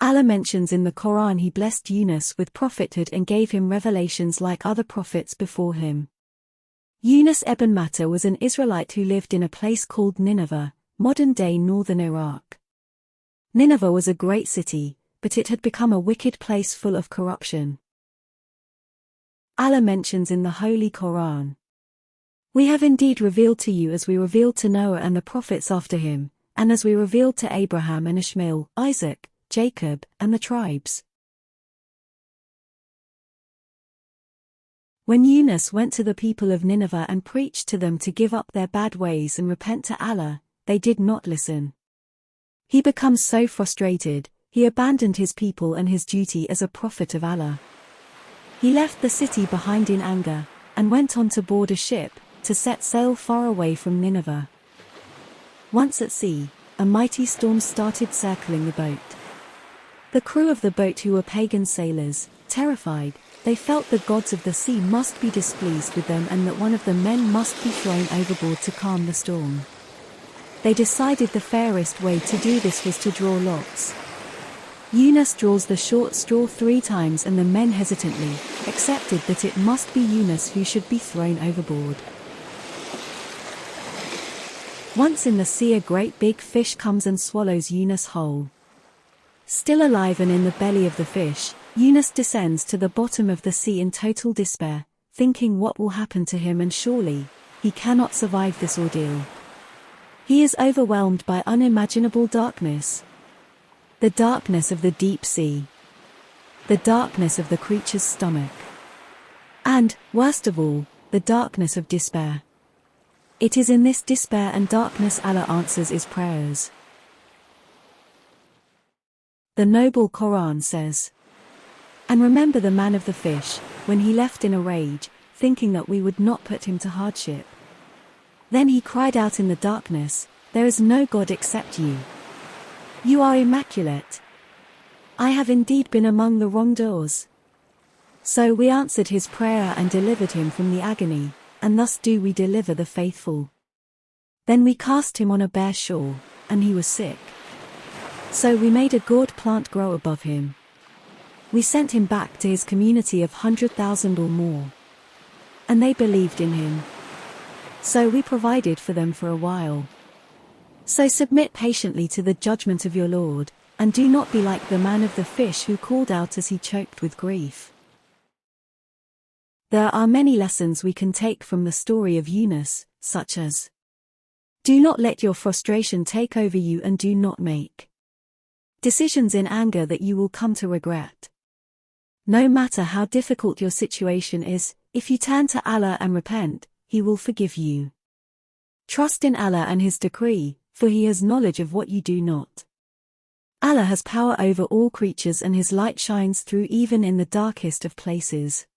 Allah mentions in the Quran He blessed Yunus with prophethood and gave him revelations like other prophets before him. Yunus ibn Matta was an Israelite who lived in a place called Nineveh, modern-day northern Iraq. Nineveh was a great city, but it had become a wicked place full of corruption. Allah mentions in the Holy Quran, "We have indeed revealed to you as we revealed to Noah and the prophets after him, and as we revealed to Abraham and Ishmael, Isaac, Jacob, and the tribes." When Yunus went to the people of Nineveh and preached to them to give up their bad ways and repent to Allah, they did not listen. He becomes so frustrated, he abandoned his people and his duty as a prophet of Allah. He left the city behind in anger, and went on to board a ship, to set sail far away from Nineveh. Once at sea, a mighty storm started circling the boat. The crew of the boat, who were pagan sailors, terrified, they felt the gods of the sea must be displeased with them and that one of the men must be thrown overboard to calm the storm. They decided the fairest way to do this was to draw lots. Yunus draws the short straw 3 times and the men hesitantly accepted that it must be Yunus who should be thrown overboard. Once in the sea, a great big fish comes and swallows Yunus whole. Still alive and in the belly of the fish, Yunus descends to the bottom of the sea in total despair, thinking what will happen to him, and surely he cannot survive this ordeal. He is overwhelmed by unimaginable darkness. The darkness of the deep sea. The darkness of the creature's stomach. And, worst of all, the darkness of despair. It is in this despair and darkness Allah answers his prayers. The noble Quran says, "And remember the man of the fish, when he left in a rage, thinking that we would not put him to hardship. Then he cried out in the darkness, 'There is no God except you. You are immaculate. I have indeed been among the wrongdoers.' So we answered his prayer and delivered him from the agony, and thus do we deliver the faithful. Then we cast him on a bare shore, and he was sick. So we made a gourd plant grow above him. We sent him back to his community of 100,000 or more. And they believed in him. So we provided for them for a while. So submit patiently to the judgment of your Lord, and do not be like the man of the fish who called out as he choked with grief." There are many lessons we can take from the story of Yunus, such as: do not let your frustration take over you, and do not make decisions in anger that you will come to regret. No matter how difficult your situation is, if you turn to Allah and repent, He will forgive you. Trust in Allah and His decree, for He has knowledge of what you do not. Allah has power over all creatures and His light shines through even in the darkest of places.